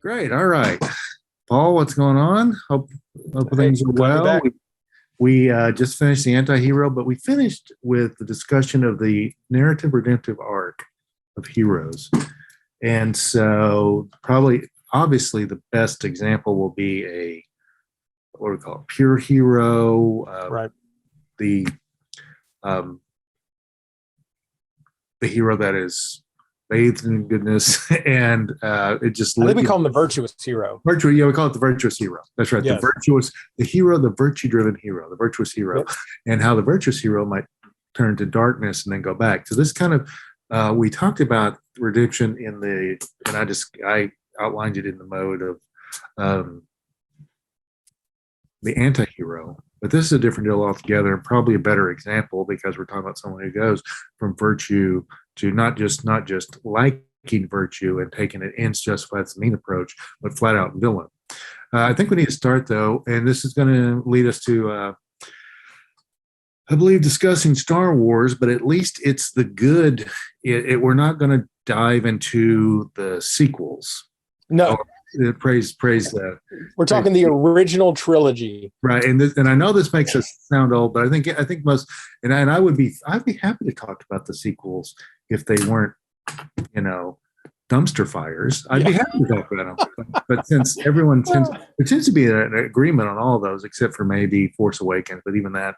Great. All right. Paul, what's going on? Hope things are Glad to be well. back. We just finished the anti-hero, but we finished with the discussion of the narrative redemptive arc of heroes. And so probably obviously the best example will be a what do we call it? Pure hero, Right. the um, the hero that is bathed in goodness, and it just I think we call him the virtuous hero. virtue. Yeah, we call it the virtuous hero. That's right. Yes. The hero, the virtue-driven hero, the virtuous hero, Yep. and how the virtuous hero might turn to darkness and then go back. So this kind of we talked about redemption and I outlined it in the mode of the anti-hero. But this is a different deal altogether, and probably a better example because we're talking about someone who goes from virtue to not just liking virtue and taking it ends justified the mean approach, but flat out villain. I think we need to start though, and this is going to lead us to, I believe, discussing Star Wars. But at least it's the good. We're not going to dive into the sequels. No, Praise that. we're talking the original trilogy. Right, and I know this makes us sound old, but I think most, and I'd be happy to talk about the sequels if they weren't, dumpster fires. I'd be happy to talk about them, but since there tends to be an agreement on all of those except for maybe Force Awakens, but even that.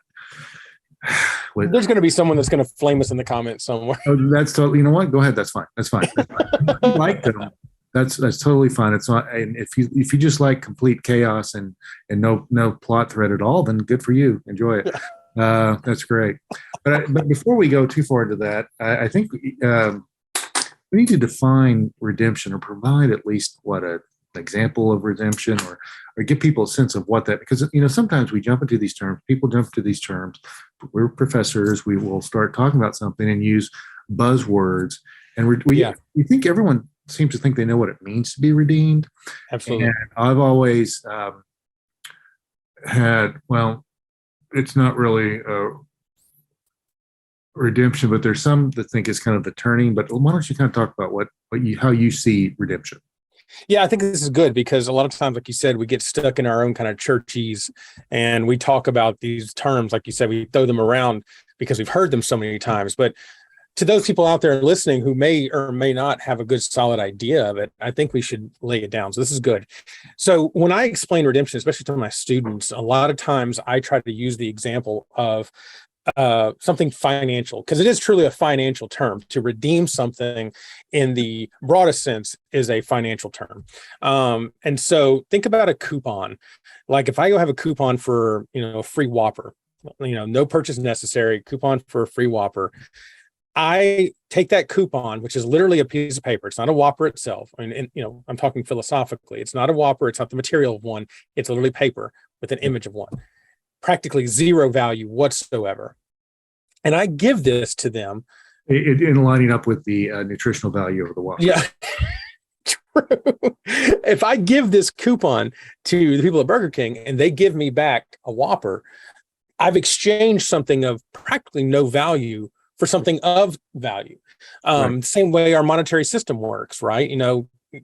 There's going to be someone that's going to flame us in the comments somewhere. Oh, that's totally. You know what? Go ahead. That's fine. That's fine. If you like them. That's totally fine. It's not, and if you just like complete chaos and no plot thread at all, then good for you. Enjoy it. That's great. But before we go too far into that, I think we need to define redemption or provide at least an example of redemption or give people a sense of what that, because sometimes we jump into these terms. People jump into these terms. We're professors. We will start talking about something and use buzzwords, and we think everyone seems to think they know what it means to be redeemed. Absolutely. And I've always it's not really a redemption, but there's some that think it's kind of the turning. But why don't you kind of talk about how you see redemption? Yeah, I think this is good because a lot of times, like you said, we get stuck in our own kind of churchies and we talk about these terms, like you said, we throw them around because we've heard them so many times. But to those people out there listening who may or may not have a good solid idea of it, I think we should lay it down. So this is good. So when I explain redemption, especially to my students, a lot of times I try to use the example of something financial, because it is truly a financial term. To redeem something in the broadest sense is a financial term. And so think about a coupon. Like if I go have a coupon for, a free Whopper, no purchase necessary, coupon for a free Whopper. I take that coupon, which is literally a piece of paper. It's not a Whopper itself. I mean, I'm talking philosophically. It's not a Whopper. It's not the material of one. It's literally paper with an image of one. Practically zero value whatsoever. And I give this to them. In lining up with the nutritional value of the Whopper. Yeah. True. If I give this coupon to the people at Burger King and they give me back a Whopper, I've exchanged something of practically no value for something of value. Right. Same way our monetary system works, right?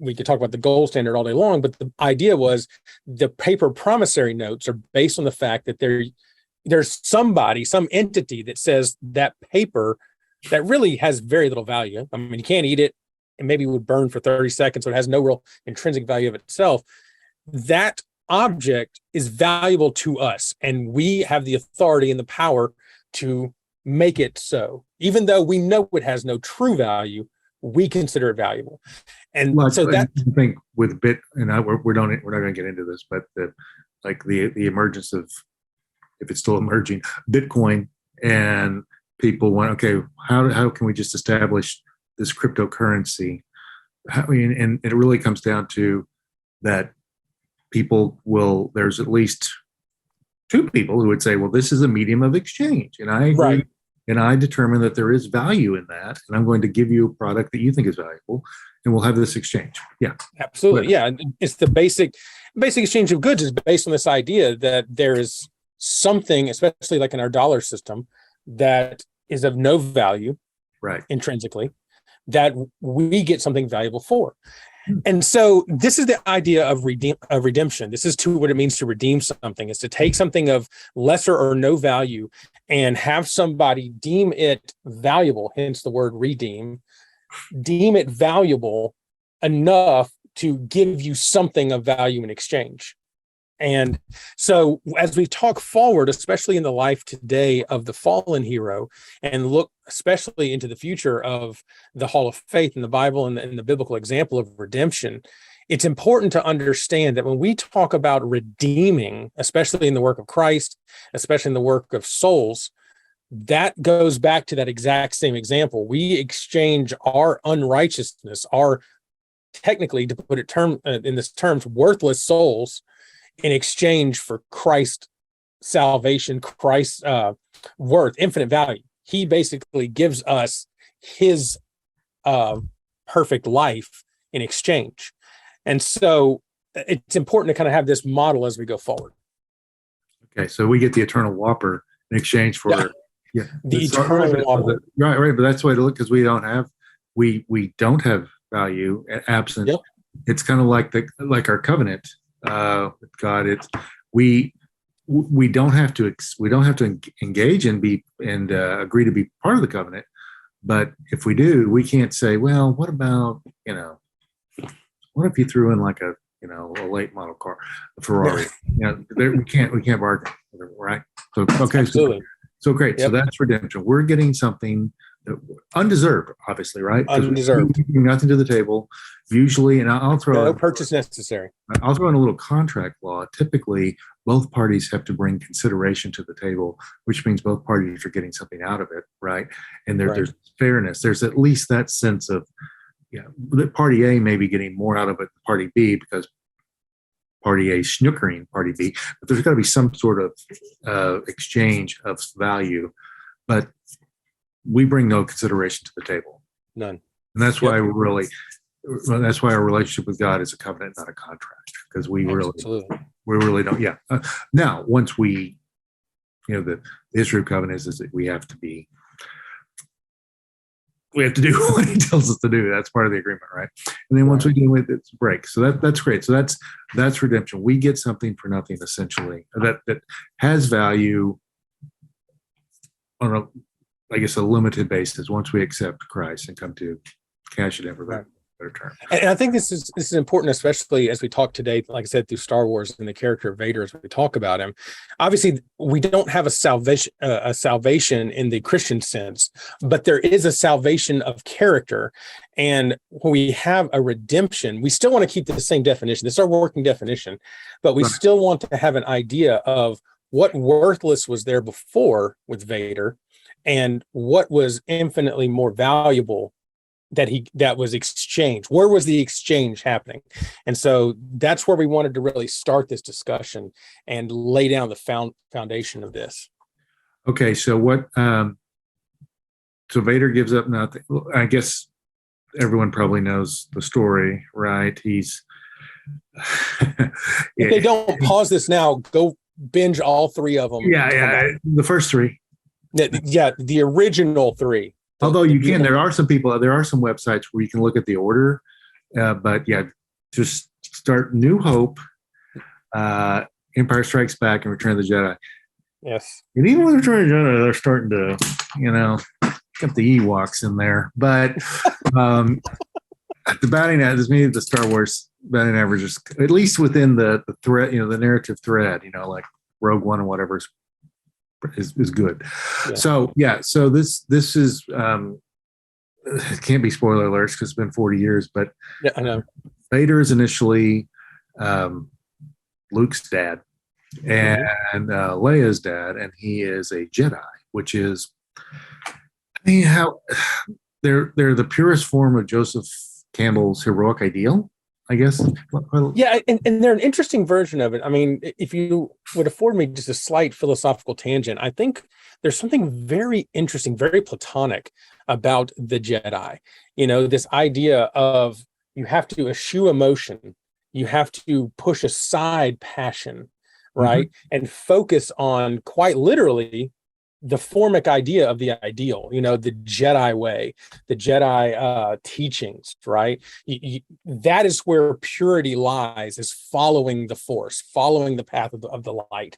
We could talk about the gold standard all day long, but the idea was the paper promissory notes are based on the fact that there's some entity that says that paper that really has very little value. I mean, you can't eat it and maybe it would burn for 30 seconds, so it has no real intrinsic value of itself. That object is valuable to us, and we have the authority and the power to make it so. Even though we know it has no true value, we consider it valuable. And so that I think with we're not going to get into this, but the emergence of, if it's still emerging, Bitcoin, and people went, okay, how can we just establish this cryptocurrency? And it really comes down to that there's at least two people who would say, well, this is a medium of exchange. And I agree. Right. And I determine that there is value in that. And I'm going to give you a product that you think is valuable, and we'll have this exchange. Yeah. Absolutely. Yeah. It's the basic exchange of goods is based on this idea that there is something, especially like in our dollar system, that is of no value, right, intrinsically, that we get something valuable for. And so this is the idea of redemption. This is what it means to redeem something, is to take something of lesser or no value and have somebody deem it valuable, hence the word redeem, deem it valuable enough to give you something of value in exchange. And so as we talk forward, especially in the life today of the fallen hero, and look especially into the future of the Hall of Faith in the Bible and the biblical example of redemption, it's important to understand that when we talk about redeeming, especially in the work of Christ, especially in the work of souls, that goes back to that exact same example. We exchange our unrighteousness, our technically, to put it in this terms, worthless souls, in exchange for Christ's salvation, Christ's worth, infinite value. He basically gives us his perfect life in exchange. And so it's important to kind of have this model as we go forward. Okay, so we get the eternal whopper in exchange for the eternal whopper. Right, but that's the way to look, because we don't have value absent. Yep. It's kind of like our covenant with God. It's we don't have to engage and agree to be part of the covenant, but if we do, we can't say, well, what about, what if you threw in like a late model car, a Ferrari? We can't bargain, right? So okay, absolutely. So great. Yep. So that's redemption. We're getting something undeserved, obviously, right? Undeserved. Nothing to the table. Usually, and I'll throw no purchase necessary. I'll throw in a little contract law. Typically, both parties have to bring consideration to the table, which means both parties are getting something out of it, right? And there's fairness. There's at least that sense of, that party A may be getting more out of it than party B because party A is snookering party B, but there's got to be some sort of exchange of value. But we bring no consideration to the table. None. And that's why that's why our relationship with God is a covenant, not a contract, because we really don't. Yeah. Now, once the history of covenants is that we have to do what he tells us to do. That's part of the agreement, right? And then once we do it, it's a break. So that's great. So that's redemption. We get something for nothing, essentially, that has value on a limited basis once we accept Christ and come to cash it in for that better term. And I think this is important, especially as we talk today, like I said, through Star Wars and the character of Vader as we talk about him. Obviously, we don't have a salvation in the Christian sense, but there is a salvation of character. And when we have a redemption, we still want to keep the same definition. This is our working definition, but we still want to have an idea of what worthless was there before with Vader and what was infinitely more valuable that was exchanged. Where was the exchange happening? And so that's where we wanted to really start this discussion and lay down the foundation of this. Okay, so what? So Vader gives up nothing. I guess everyone probably knows the story, right? He's. If they don't pause this now, go binge all three of them. Yeah, the first three. Yeah, the original three. Although there are some websites where you can look at the order, but just start New Hope, Empire Strikes Back, and Return of the Jedi. Yes. And even with Return of the Jedi, they're starting to, get the Ewoks in there. But the batting average, maybe the Star Wars batting average is at least within the thread, the narrative thread, like Rogue One and whatever is good. Yeah. So this is it can't be spoiler alerts because it's been 40 years, but I know Vader is initially Luke's dad and Leia's dad, and he is a Jedi, which is, how they're the purest form of Joseph Campbell's heroic ideal, I guess. Yeah, and they're an interesting version of it. I mean, if you would afford me just a slight philosophical tangent, I think there's something very interesting, very Platonic about the Jedi. This idea of you have to eschew emotion, you have to push aside passion, right? And focus on, quite literally, the formic idea of the ideal, the Jedi way, the Jedi teachings, right? That is where purity lies, is following the force, following the path of the light,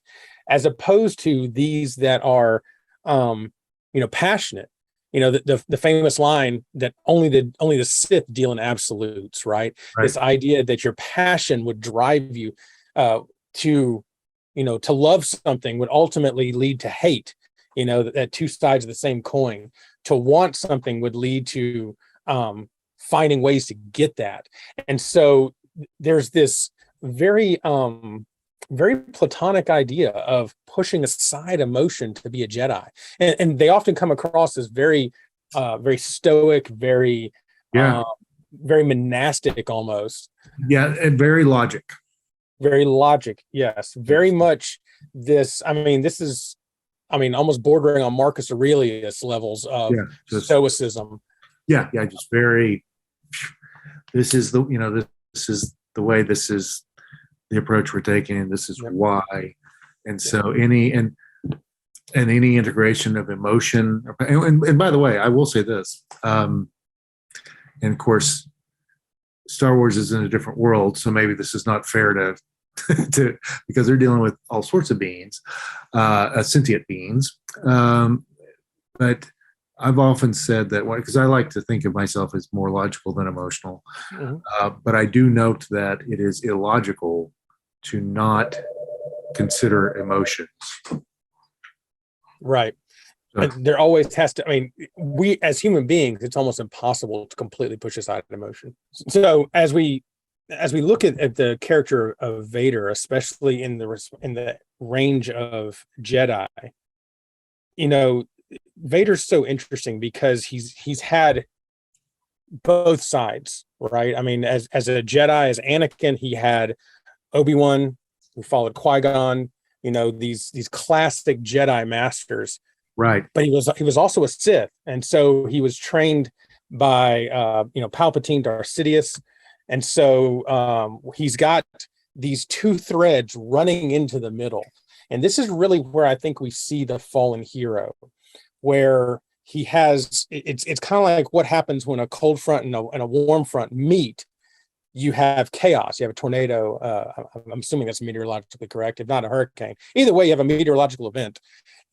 as opposed to these that are, passionate. The famous line that only the Sith deal in absolutes, right? Right. This idea that your passion would drive you to love something would ultimately lead to hate. That two sides of the same coin. To want something would lead to finding ways to get that. And so there's this very very platonic idea of pushing aside emotion to be a Jedi, and they often come across as very very stoic, very Yeah. very monastic almost. Yeah, and very logic. Very logic, yes, very much. This is almost bordering on Marcus Aurelius levels of stoicism. Yeah, just very. This is this is the way. This is the approach we're taking. This is why. And so any integration of emotion. And by the way, I will say this. And of course, Star Wars is in a different world, so maybe this is not fair to because they're dealing with all sorts of beings, sentient beings. But I've often said that because I like to think of myself as more logical than emotional. But I do note that it is illogical to not consider emotions. Right. And there always has to, we as human beings, it's almost impossible to completely push aside emotion. So as we look at the character of Vader, especially in the range of Jedi, Vader's so interesting because he's had both sides, right? As a Jedi, as Anakin, he had Obi-Wan, who followed Qui-Gon, these classic Jedi masters. Right. But he was also a Sith, and so he was trained by Palpatine, Darth Sidious, and so he's got these two threads running into the middle. And this is really where I think we see the fallen hero, where he has it's kind of like what happens when a cold front and a warm front meet. You have chaos, you have a tornado. I'm assuming that's meteorologically correct, if not a hurricane. Either way, you have a meteorological event.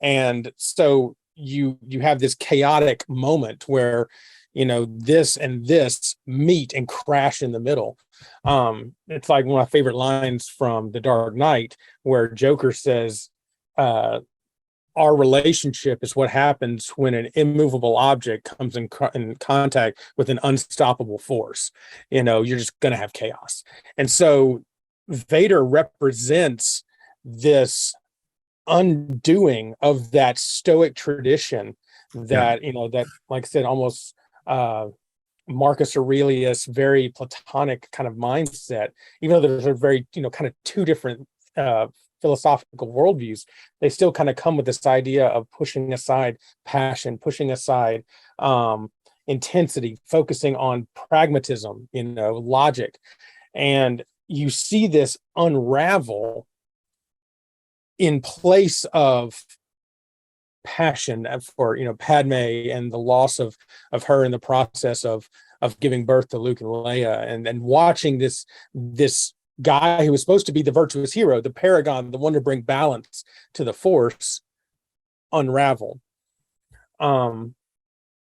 And so you have this chaotic moment where this and this meet and crash in the middle. It's like one of my favorite lines from The Dark Knight, where Joker says, our relationship is what happens when an immovable object comes in contact with an unstoppable force. You're just going to have chaos. And so Vader represents this undoing of that stoic tradition that, that, like I said, almost Marcus Aurelius, very Platonic kind of mindset, even though there's a very, kind of two different philosophical worldviews, they still kind of come with this idea of pushing aside passion, pushing aside intensity, focusing on pragmatism, logic. And you see this unravel in place of passion for Padme, and the loss of her in the process of giving birth to Luke and Leia, and watching this guy who was supposed to be the virtuous hero, the paragon, the one to bring balance to the Force, unravel. And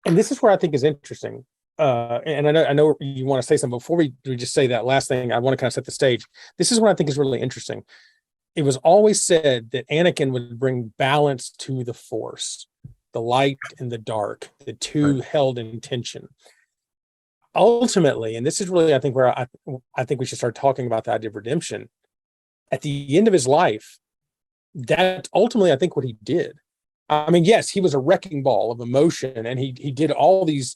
this is where I think is interesting. And I know you want to say something. Before we just say that last thing, I want to kind of set the stage. This is what I think is really interesting. It was always said that Anakin would bring balance to the Force, the light and the dark, the two held in tension. Ultimately, and this is really, I think, where I think we should start talking about the idea of redemption. At the end of his life, that's ultimately, I think, what he did. Yes, he was a wrecking ball of emotion, and he did all these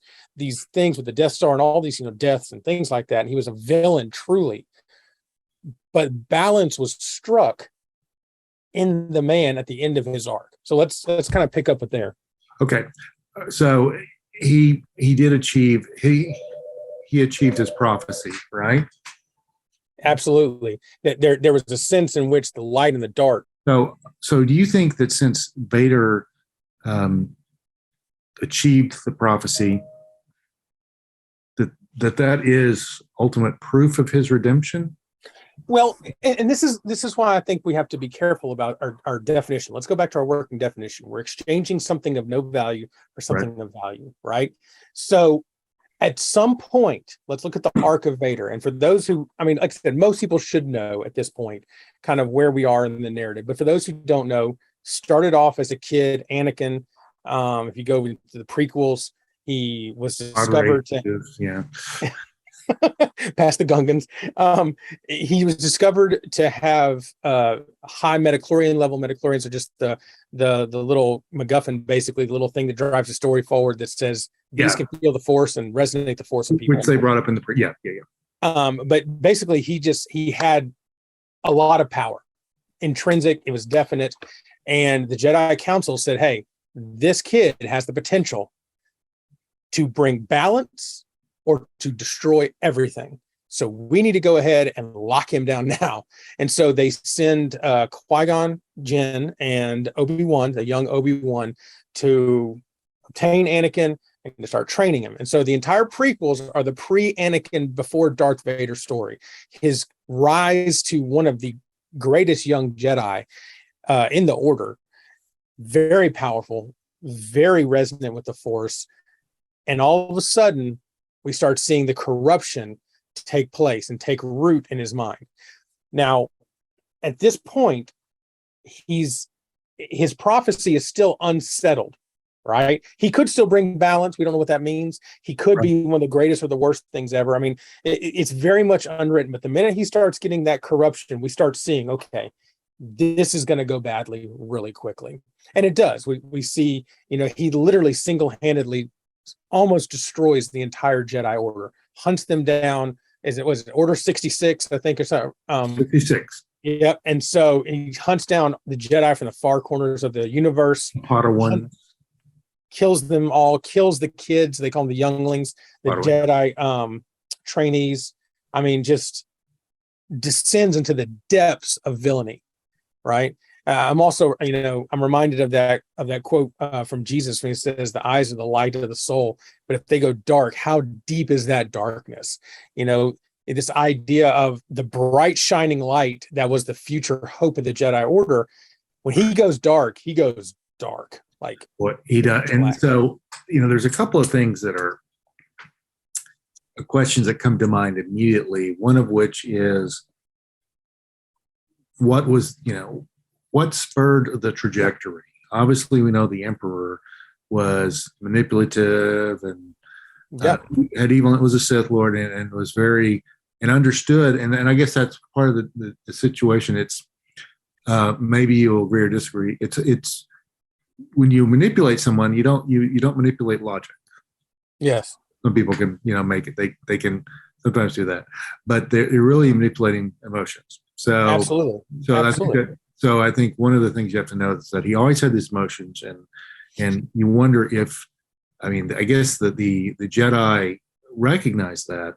things with the Death Star and all these deaths and things like that. And he was a villain, truly. But balance was struck in the man at the end of his arc. So let's kind of pick up with there. Okay, so he did achieve he achieved his prophecy, right? Absolutely. There was a sense in which the light and the dark. So do you think that since Vader um, achieved the prophecy, that is ultimate proof of his redemption? Well, and this is why I think we have to be careful about our definition. Let's go back to our working definition. We're exchanging something of no value for something of value, right? So at some point, let's look at the arc of Vader. And for those who, I mean, like I said, most people should know at this point kind of where we are in the narrative. But for those who don't know, started off as a kid, Anakin. If you go into the prequels, he was discovered to, yeah. past the Gungans. He was discovered to have high metachlorian level. Metachlorians are just the little MacGuffin, basically the little thing that drives the story forward that says these can feel the force and resonate the force of people. Which they brought up in the but basically he had a lot of power, intrinsic. It was definite, and the Jedi Council said, "Hey, this kid has the potential to bring balance or to destroy everything. So we need to go ahead and lock him down now." And so they send Qui-Gon Jinn and Obi-Wan, the young Obi-Wan, to obtain Anakin and to start training him. And so the entire prequels are the pre-Anakin before Darth Vader story. His rise to one of the greatest young Jedi in the Order. Very powerful, very resonant with the Force. And all of a sudden, we start seeing the corruption take place and take root in his mind. Now, at this point, his prophecy is still unsettled, right? He could still bring balance. We don't know what that means. He could be one of the greatest or the worst things ever. I mean, it's very much unwritten. But the minute he starts getting that corruption, we start seeing, okay, this is going to go badly really quickly. And it does. We see, he literally single-handedly almost destroys the entire Jedi Order, hunts them down. Was it Order 66, I think, or something? 66. Yep. And so he hunts down the Jedi from the far corners of the universe. Potter one. Kills them all, kills the kids. They call them the younglings, the Potter Jedi trainees. I mean, just descends into the depths of villainy, right? I'm also, I'm reminded of that quote from Jesus when he says, "The eyes are the light of the soul, but if they go dark, how deep is that darkness?" This idea of the bright shining light that was the future hope of the Jedi Order. When he goes dark, like what he does. And so, there's a couple of things that are questions that come to mind immediately. One of which is, what spurred the trajectory? Obviously, we know the Emperor was manipulative and had evil. It was a Sith Lord and was very and understood. And I guess that's part of the situation. It's maybe you'll agree or disagree. It's when you manipulate someone, you don't manipulate logic. Yes, some people can make it. They can sometimes do that, but they're really manipulating emotions. So absolutely. So I think one of the things you have to know is that he always had these emotions, and you wonder if, I guess that the Jedi recognized that,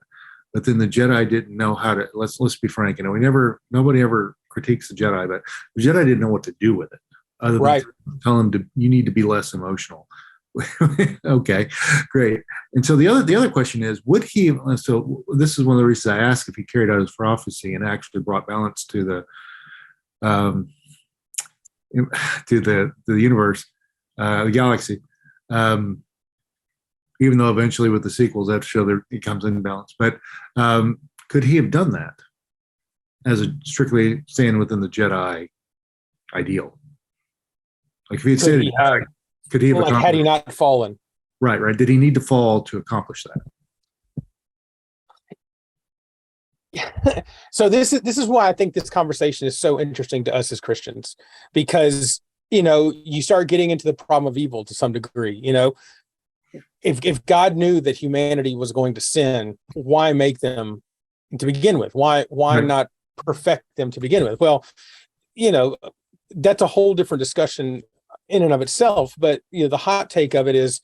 but then the Jedi didn't know how to. Let's be frank. Nobody ever critiques the Jedi, but the Jedi didn't know what to do with it, other than tell them you need to be less emotional. Okay, great. And so the other question is, would he? So this is one of the reasons I asked if he carried out his prophecy and actually brought balance to the universe, the galaxy. Even though eventually with the sequels that show that it comes in balance, but could he have done that as a strictly staying within the Jedi ideal? Like if he had said, could he have? Like had he not fallen? Right. Did he need to fall to accomplish that? So this is why I think this conversation is so interesting to us as Christians, because you start getting into the problem of evil to some degree. If God knew that humanity was going to sin, why make them to begin with? Why not perfect them to begin with? Well, that's a whole different discussion in and of itself. But the hot take of it is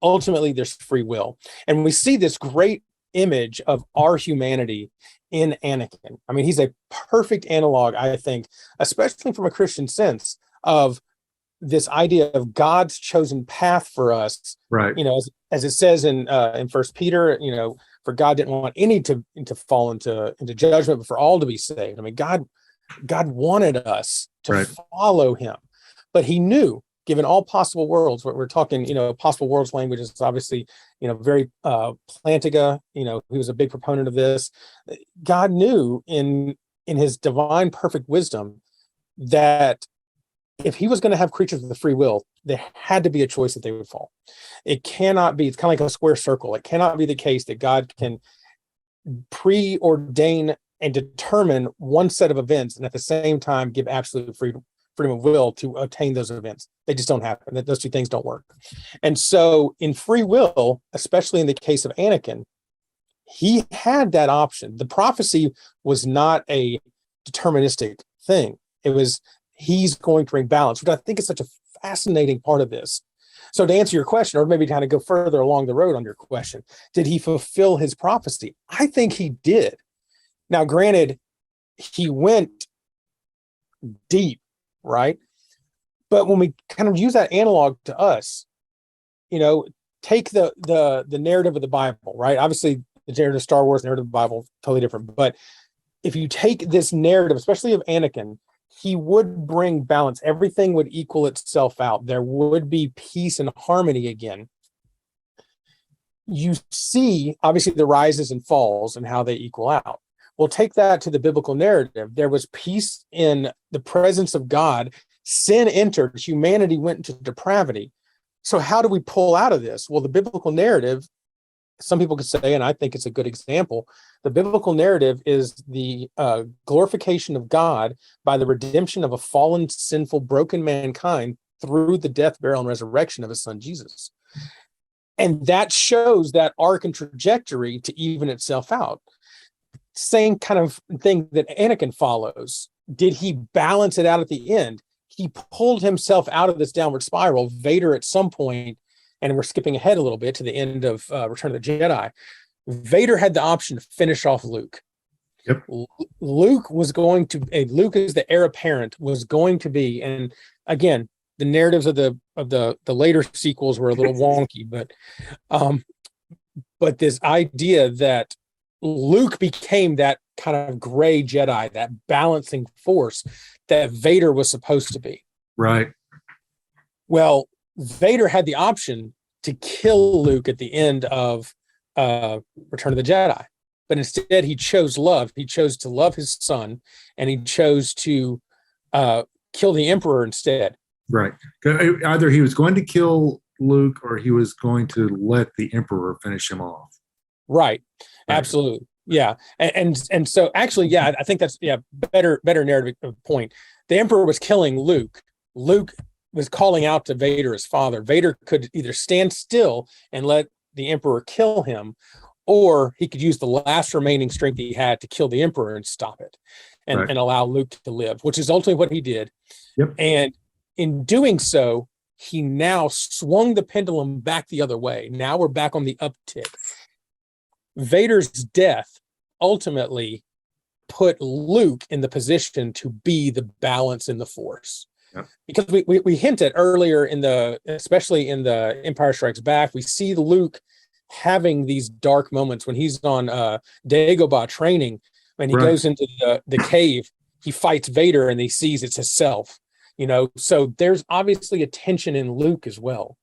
ultimately there's free will, and we see this great image of our humanity in Anakin. I mean, he's a perfect analog, I think, especially from a Christian sense, of this idea of God's chosen path for us, Right. as it says in First Peter, for God didn't want any to fall into judgment, but for all to be saved. I mean, God wanted us to Right. follow him, but he knew, given all possible worlds, what we're talking, possible worlds language is obviously, very Plantinga, he was a big proponent of this. God knew in his divine perfect wisdom that if he was going to have creatures with a free will, there had to be a choice that they would fall. It cannot be, it's kind of like a square circle. It cannot be the case that God can preordain and determine one set of events and at the same time give absolute freedom of will to attain those events. They just don't happen. Those two things don't work. And so in free will, especially in the case of Anakin, he had that option. The prophecy was not a deterministic thing. It was, he's going to bring balance, which I think is such a fascinating part of this. So to answer your question, or maybe kind of go further along the road on your question, did he fulfill his prophecy? I think he did. Now, granted, he went deep, right? But when we kind of use that analog to us, take the narrative of the Bible, right? Obviously, the narrative of Star Wars, narrative of the Bible, totally different. But if you take this narrative, especially of Anakin, he would bring balance. Everything would equal itself out. There would be peace and harmony again. You see, obviously, the rises and falls and how they equal out. We'll take that to the biblical narrative. There was peace in the presence of God. Sin entered. Humanity went into depravity. So how do we pull out of this? Well, the biblical narrative, some people could say, and I think it's a good example, the biblical narrative is the glorification of God by the redemption of a fallen, sinful, broken mankind through the death, burial, and resurrection of his son, Jesus. And that shows that arc and trajectory to even itself out. Same kind of thing that Anakin follows. Did he balance it out at the end? He pulled himself out of this downward spiral. Vader at some point, and we're skipping ahead a little bit to the end of Return of the Jedi, Vader had the option to finish off Luke. Yep. Luke was going to, Luke as the heir apparent was going to be, and again, the narratives of the later sequels were a little wonky, but this idea that Luke became that kind of gray Jedi, that balancing force that Vader was supposed to be. Right. Well, Vader had the option to kill Luke at the end of Return of the Jedi, but instead he chose love. He chose to love his son, and he chose to kill the Emperor instead. Right. Either he was going to kill Luke or he was going to let the Emperor finish him off. Right. Absolutely. Yeah. And so actually, yeah, I think that's better narrative point. The Emperor was killing Luke. Luke was calling out to Vader as father. Vader could either stand still and let the Emperor kill him, or he could use the last remaining strength he had to kill the Emperor and stop it and allow Luke to live, which is ultimately what he did. Yep. And in doing so, he now swung the pendulum back the other way. Now we're back on the uptick. Vader's death ultimately put Luke in the position to be the balance in the Force. Yep. Because we hinted earlier especially in the Empire Strikes Back, we see Luke having these dark moments when he's on Dagobah training, when he goes into the cave, he fights Vader and he sees it's himself, so there's obviously a tension in Luke as well.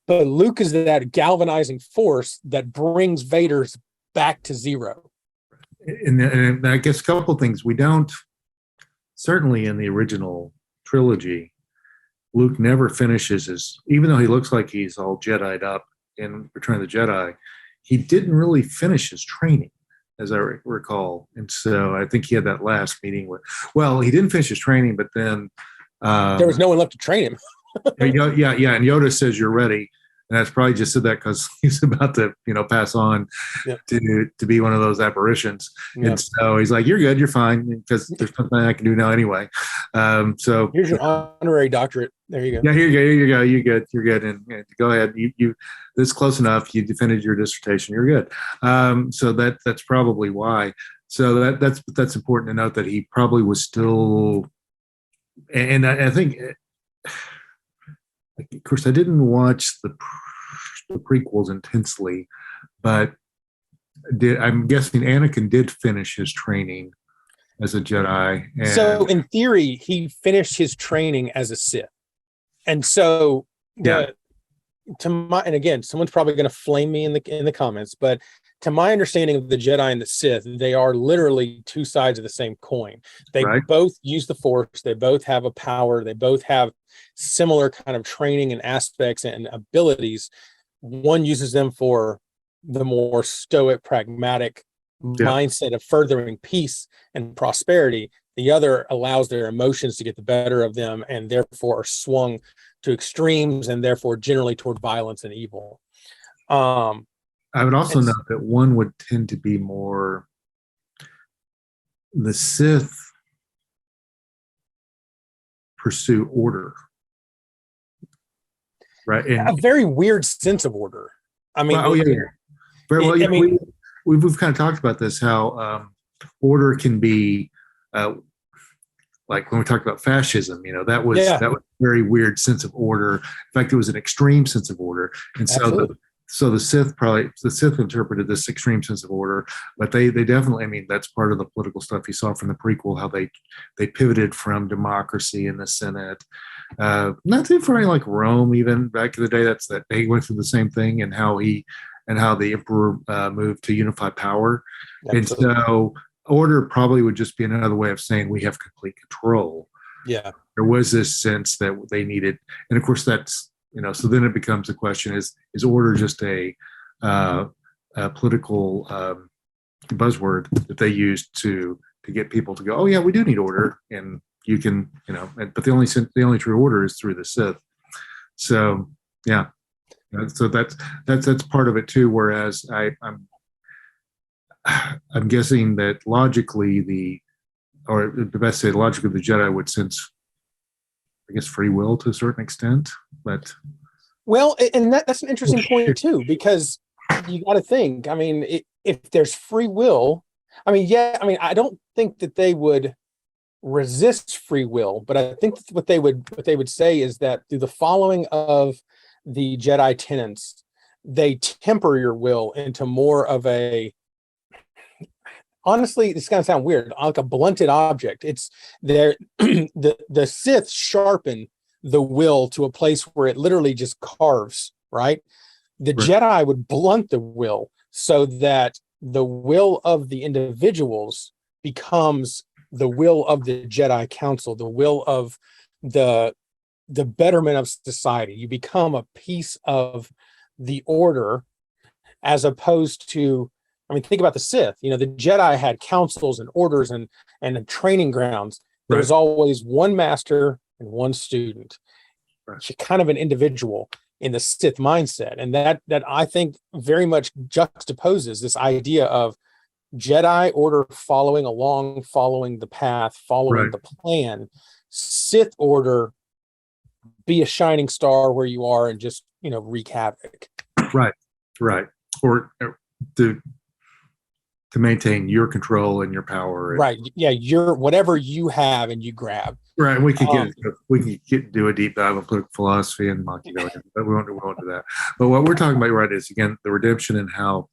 But Luke is that galvanizing force that brings Vader's back to zero. And I guess a couple things. We don't, certainly in the original trilogy, Luke never finishes his, even though he looks like he's all Jedi'd up in Return of the Jedi, he didn't really finish his training, as I recall. And so I think he had that last meeting he didn't finish his training, but then there was no one left to train him. And Yoda says you're ready, and that's probably just said that because he's about to pass on to be one of those apparitions. And so he's like, you're good, you're fine, because there's something I can do now anyway. So here's your honorary doctorate. There you go. Yeah, here you go. You're good. And go ahead. You this is close enough. You defended your dissertation. You're good. So that's probably why. So that's important to note that he probably was still, and I think of course, I didn't watch the prequels intensely, but I'm guessing Anakin did finish his training as a Jedi. So And in theory, he finished his training as a Sith. And so yeah, and again, someone's probably going to flame me in the comments, but to my understanding of the Jedi and the Sith, they are literally two sides of the same coin. They right. both use the Force, they both have a power, they both have similar kind of training and aspects and abilities. One uses them for the more stoic, pragmatic Yeah. mindset of furthering peace and prosperity. The other allows their emotions to get the better of them and therefore are swung to extremes and therefore generally toward violence and evil. I would also note that one would tend to be more the Sith pursue order, right? And a very weird sense of order. I mean, well, yeah. Very well. We've kind of talked about this, how order can be like when we talked about fascism, that was a very weird sense of order. In fact, it was an extreme sense of order. And so the Sith interpreted this extreme sense of order, but they definitely, I mean, that's part of the political stuff you saw from the prequel, how they pivoted from democracy in the Senate. Not too far like Rome, even back in the day, that they went through the same thing, and how the emperor moved to unify power. Absolutely. And so order probably would just be another way of saying we have complete control. Yeah. There was this sense that they needed, and of course that's, so then it becomes the question, is order just a political buzzword that they use to get people to go, oh yeah, we do need order, and you can, but the only true order is through the Sith. So yeah. So that's part of it too. Whereas I'm guessing that logically the Jedi would sense, I guess, free will to a certain extent. But and that's an interesting point too, because you got to think. I mean, if there's free will, I don't think that they would resist free will, but I think what they would say is that through the following of the Jedi tenets, they temper your will into more of a, honestly, it's going to sound weird, like a blunted object. It's there. The Sith sharpen the will to a place where it literally just carves, right? The Jedi would blunt the will so that the will of the individuals becomes the will of the Jedi Council, the will of the betterment of society. You become a piece of the order, as opposed to, think about the Sith. The Jedi had councils and orders and training grounds. There was always one master and one student. Kind of an individual in the Sith mindset. And that I think very much juxtaposes this idea of Jedi order following the path, following the plan. Sith order, be a shining star where you are and just, wreak havoc. Right. Or to maintain your control and your power. Right. Yeah. You're whatever you have and you grab. Right. We could do a deep dive on political philosophy and Machiavellian, but we won't do that. But what we're talking about, is again the redemption, and how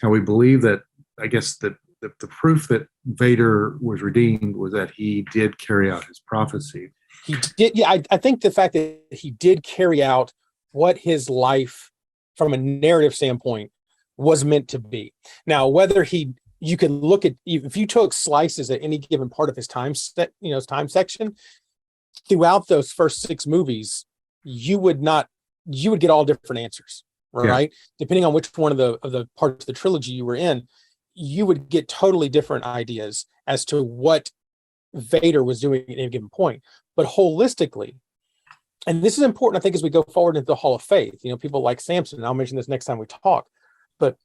we believe that, I guess that the proof that Vader was redeemed was that he did carry out his prophecy. He did. Yeah. I think the fact that he did carry out what his life from a narrative standpoint was meant to be. Now, whether you could look at, if you took slices at any given part of his time section throughout those first 6 movies, you would get all different answers, right? Yeah. Depending on which one of the parts of the trilogy you were in, you would get totally different ideas as to what Vader was doing at any given point. But holistically, and this is important, I think, as we go forward into the Hall of Faith, people like Samson, and I'll mention this next time we talk, but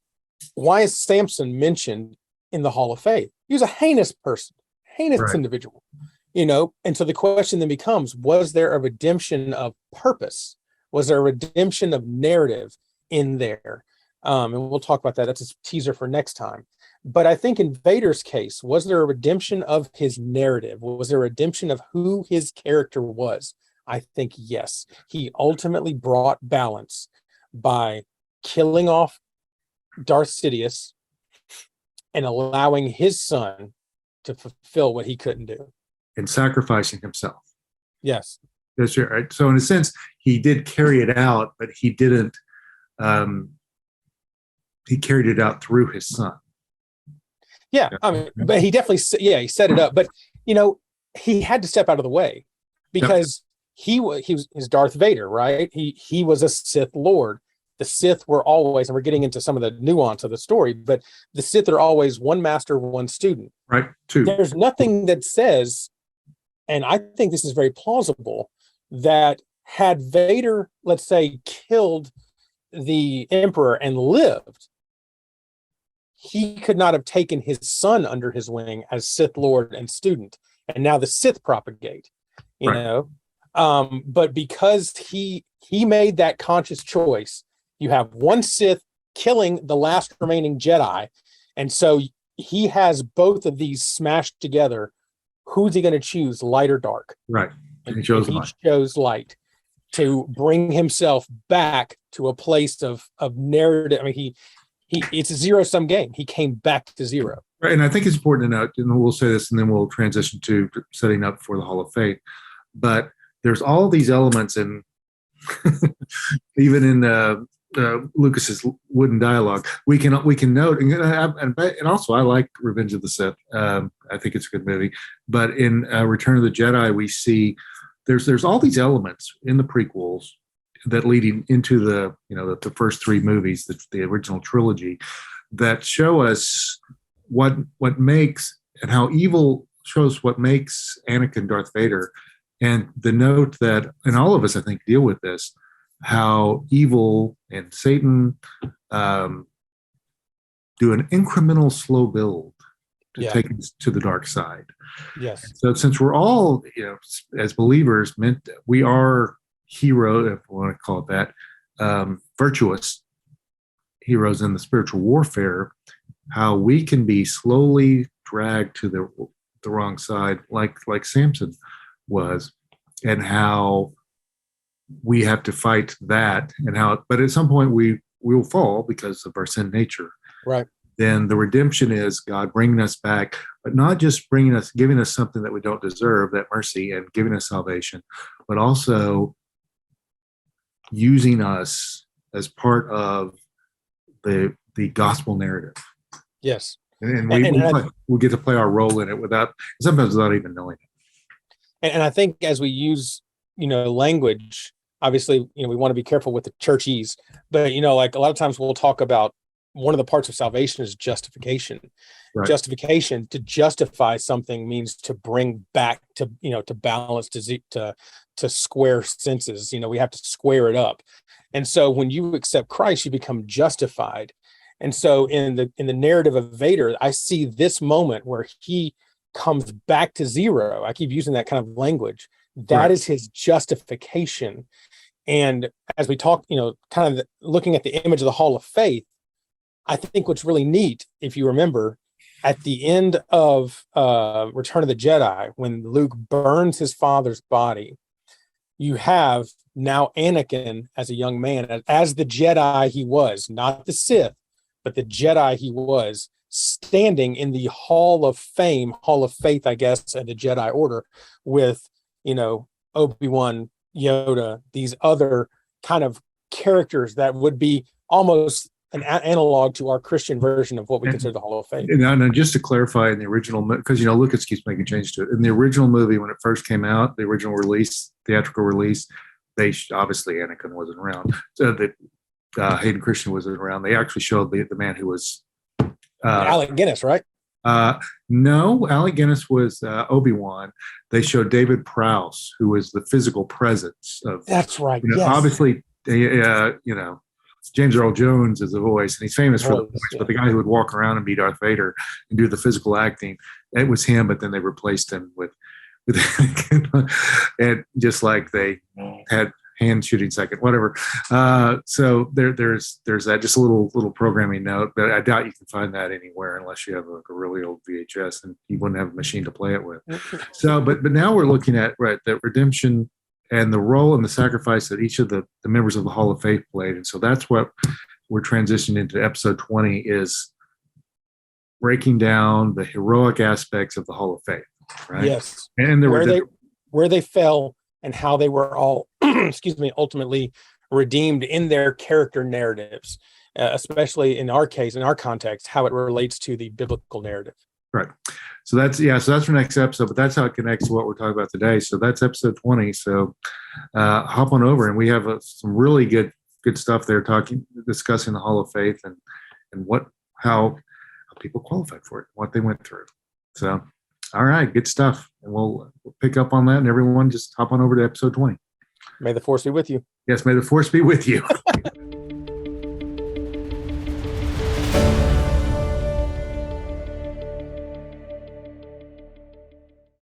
why is Samson mentioned in the Hall of Faith? He was a heinous person, individual, and so the question then becomes, was there a redemption of purpose? Was there a redemption of narrative in there? And we'll talk about that. That's a teaser for next time. But I think in Vader's case, was there a redemption of his narrative? Was there a redemption of who his character was? I think yes. He ultimately brought balance by killing off Darth Sidious and allowing his son to fulfill what he couldn't do. And sacrificing himself. Yes. That's right. So in a sense, he did carry it out, but he didn't. He carried it out through his son. Yeah, I mean, but he definitely, he set it up. But he had to step out of the way because he was his Darth Vader, right? He was a Sith Lord. The Sith were always, and we're getting into some of the nuance of the story, but the Sith are always one master, one student. Right. Two. There's nothing that says, and I think this is very plausible, that had Vader, let's say, killed the Emperor and lived, he could not have taken his son under his wing as Sith Lord and student. And now the Sith propagate, you know. But because he made that conscious choice, you have one Sith killing the last remaining Jedi. And so he has both of these smashed together. Who's he going to choose, light or dark? Right. And he chose light to bring himself back to a place of narrative. I mean, it's a zero-sum game. He came back to zero. Right. And I think it's important to note, and we'll say this and then we'll transition to setting up for the Hall of Faith. But there's all these elements in even in Lucas's wooden dialogue. We can note, and also I like Revenge of the Sith. I think it's a good movie. But in Return of the Jedi, we see there's all these elements in the prequels that leading into the first three movies, the original trilogy, that show us what makes and how evil shows what makes Anakin Darth Vader. And the note that, and all of us, I think, deal with this, how evil and Satan do an incremental slow build to take us to the dark side. Yes. So since we're all, as believers, we are hero, if we want to call it that, virtuous heroes in the spiritual warfare, how we can be slowly dragged to the wrong side, like Samson was, and how we have to fight that, and but at some point we will fall because of our sin nature. Right. Then the redemption is God bringing us back, but not just giving us something that we don't deserve, that mercy, and giving us salvation, but also using us as part of the gospel narrative. Yes. And we get to play our role in it sometimes without even knowing it. And I think as we use, language, obviously, we want to be careful with the churchese, but, like a lot of times we'll talk about one of the parts of salvation is justification. Right. Justification, to justify something, means to bring back to balance, to square senses. We have to square it up. And so when you accept Christ, you become justified. And so in the narrative of Vader, I see this moment where he comes back to zero. I keep using that kind of language. That is his justification. And as we talk, kind of looking at the image of the Hall of Faith, I think what's really neat, if you remember, at the end of Return of the Jedi, when Luke burns his father's body, you have now Anakin as a young man, as the Jedi he was, not the Sith, but the Jedi he was, standing in the Hall of Fame, Hall of Faith, I guess, of the Jedi Order, with, Obi-Wan, Yoda, these other kind of characters that would be almost an analog to our Christian version of what we consider the Hall of Fame. And just to clarify, in the original, because Lucas keeps making changes to it. In the original movie, when it first came out, the original release, theatrical release, obviously Anakin wasn't around. So that Hayden Christensen wasn't around. They actually showed the man who was Alec Guinness, right? No, Alec Guinness was Obi-Wan. They showed David Prowse, who was the physical presence of. That's right. Yes. Obviously, James Earl Jones is the voice, and he's famous for the voice. But the guy who would walk around and be Darth Vader and do the physical acting, it was him. But then they replaced him with and just like they had hand shooting second, whatever. So there's that, just a little programming note, but I doubt you can find that anywhere unless you have a really old VHS, and you wouldn't have a machine to play it with. So, but now we're looking at that redemption and the role and the sacrifice that each of the members of the Hall of Faith played. And so that's what we're transitioning into episode 20, is breaking down the heroic aspects of the Hall of Faith, right? Yes. And where they fell and how they were all, excuse me, ultimately redeemed in their character narratives, especially in our case, in our context, how it relates to the biblical narrative. Right. So that's for next episode, but that's how it connects to what we're talking about today. So that's episode 20. So hop on over, and we have some really good stuff there, discussing the Hall of Faith and how people qualified for it, what they went through. So, all right, good stuff. And we'll pick up on that, and everyone just hop on over to episode 20. May the force be with you. Yes, may the force be with you.